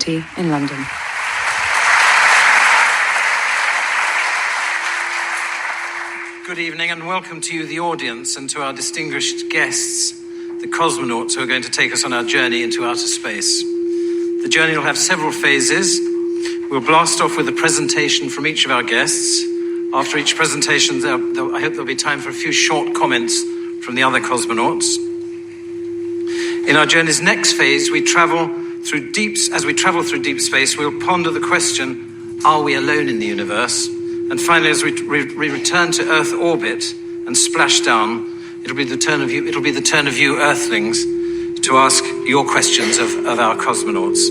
in London. Good evening and welcome to you, the audience, and to our distinguished guests, the cosmonauts who are going to take us on our journey into outer space. The journey will have several phases. We'll blast off with a presentation from each of our guests. After each presentation, I hope there'll be time for a few short comments from the other cosmonauts. In our journey's next phase, as we travel through deep space, we'll ponder the question, are we alone in the universe? And finally, as we return to Earth orbit and splash down, it'll be the turn of you Earthlings to ask your questions of our cosmonauts.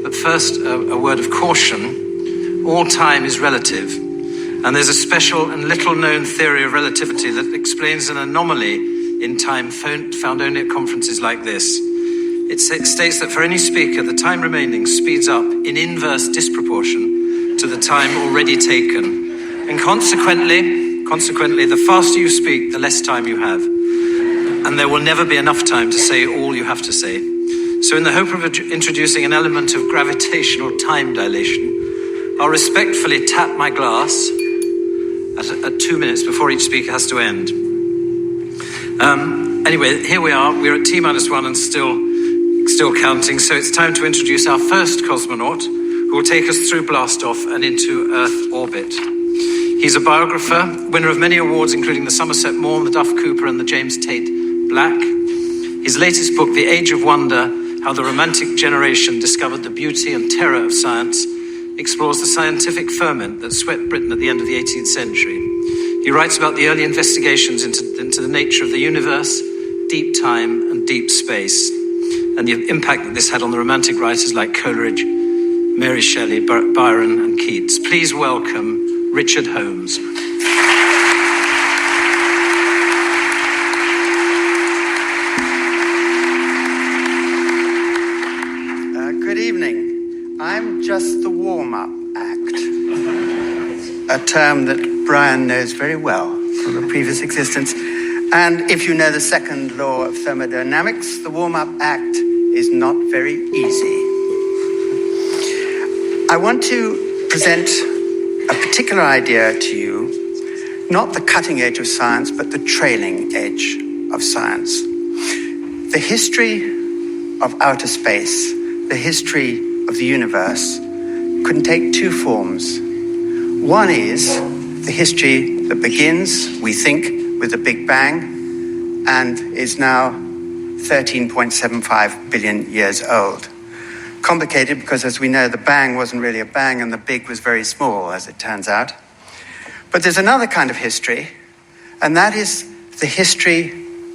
But first, a word of caution. All time is relative, and there's a special and little-known theory of relativity that explains an anomaly in time found only at conferences like this. It states that for any speaker, the time remaining speeds up in inverse disproportion to the time already taken. And consequently, the faster you speak, the less time you have. And there will never be enough time to say all you have to say. So in the hope of introducing an element of gravitational time dilation, I'll respectfully tap my glass at 2 minutes before each speaker has to end. Anyway, here we are. We're at T-1 and still counting. So it's time to introduce our first cosmonaut, who will take us through blastoff and into Earth orbit. He's a biographer, winner of many awards, including the Somerset Maugham, the Duff Cooper, and the James Tate Black. His latest book, The Age of Wonder, How the Romantic Generation Discovered the Beauty and Terror of Science, explores the scientific ferment that swept Britain at the end of the 18th century. He writes about the early investigations into the nature of the universe, deep time, and deep space, and the impact that this had on the Romantic writers like Coleridge, Mary Shelley, Byron, and Keats. Please welcome Richard Holmes. Good evening. I'm just the warm-up act, a term that Brian knows very well from a previous existence. And if you know the second law of thermodynamics, the warm-up act is not very easy. I want to present a particular idea to you, not the cutting edge of science, but the trailing edge of science. The history of outer space, the history of the universe, can take two forms. One is the history that begins, we think, with the Big Bang, and is now 13.75 billion years old. Complicated because, as we know, the bang wasn't really a bang and the big was very small, as it turns out. But there's another kind of history, and that is the history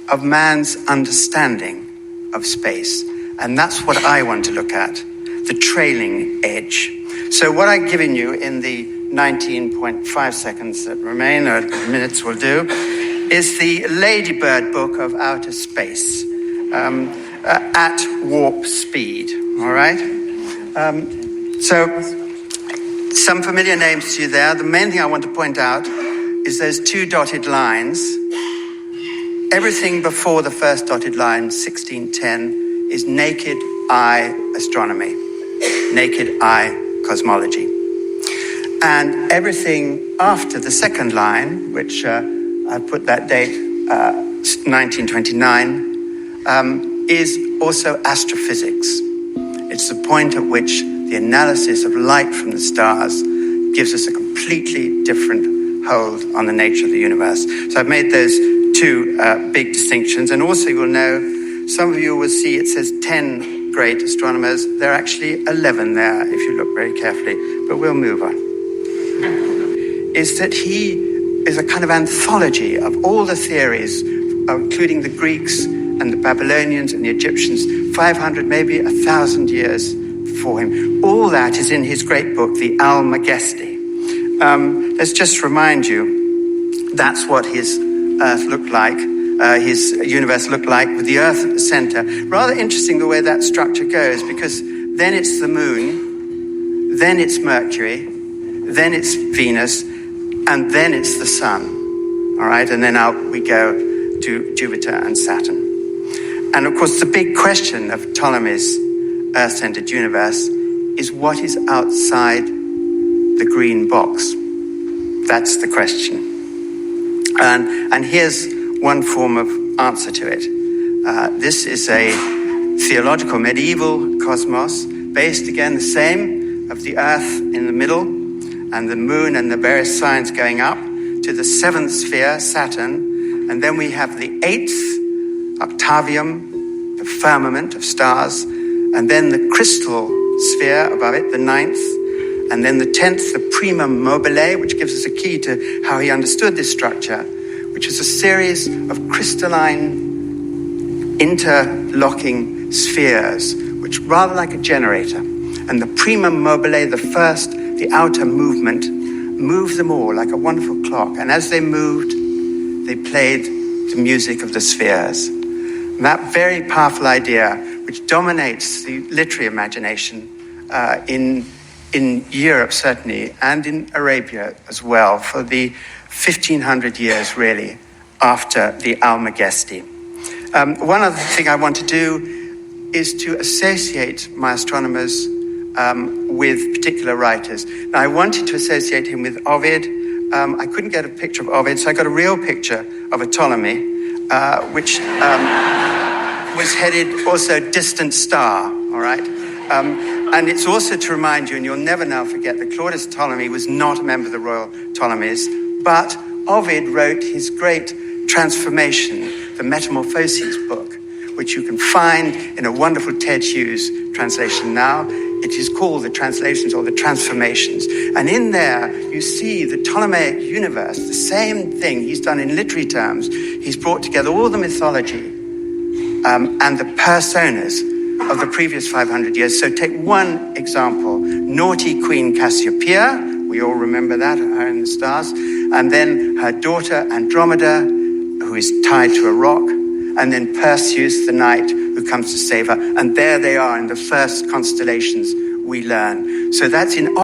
of man's understanding of space. And that's what I want to look at, the trailing edge. So what I've given you in the 19.5 seconds that remain, or minutes will do, is the Ladybird book of outer space. At warp speed, all right? So some familiar names to you there. The main thing I want to point out is those two dotted lines. Everything before the first dotted line, 1610, is naked eye astronomy, naked eye cosmology. And everything after the second line, which I put that date, 1929, is also astrophysics. It's the point at which the analysis of light from the stars gives us a completely different hold on the nature of the universe. So I've made those two big distinctions. And also you will know, some of you will see it says 10 great astronomers. There are actually 11 there, if you look very carefully. But we'll move on. Is that he is a kind of anthology of all the theories, including the Greeks and the Babylonians and the Egyptians, 500, maybe 1,000 years before him. All that is in his great book, the Almagesti. Let's just remind you, that's what his Earth looked like, his universe looked like, with the Earth at the center. Rather interesting the way that structure goes, because then it's the moon, then it's Mercury, then it's Venus, and then it's the sun. All right, and then out we go to Jupiter and Saturn. And of course, the big question of Ptolemy's Earth-centered universe is what is outside the green box? That's the question. And here's one form of answer to it. This is a theological medieval cosmos, based again the same, of the Earth in the middle and the moon and the various signs going up to the seventh sphere, Saturn, and then we have the eighth, octavium, the firmament of stars, and then the crystal sphere above it, the ninth, and then the 10th, the primum mobile, which gives us a key to how he understood this structure, which is a series of crystalline interlocking spheres, which rather like a generator. And the primum mobile, the first, the outer movement, moved them all like a wonderful clock. And as they moved, they played the music of the spheres. And that very powerful idea, which dominates the literary imagination in Europe, certainly, and in Arabia as well, for the 1500 years, really, after the Almagesti. One other thing I want to do is to associate my astronomers with particular writers. Now, I wanted to associate him with Ovid. I couldn't get a picture of Ovid, so I got a real picture of a Ptolemy, which was headed also distant star, all right? And it's also to remind you, and you'll never now forget, that Claudius Ptolemy was not a member of the royal Ptolemies, but Ovid wrote his great transformation, the Metamorphoses book, which you can find in a wonderful Ted Hughes translation now. It is called the Translations or the Transformations. And in there, you see the Ptolemaic universe, the same thing he's done in literary terms. He's brought together all the mythology and the personas of the previous 500 years. So take one example, naughty Queen Cassiopeia, we all remember that, her in the stars, and then her daughter Andromeda, who is tied to a rock, and then Perseus, the knight, who comes to save her. And there they are in the first constellations we learn. So that's in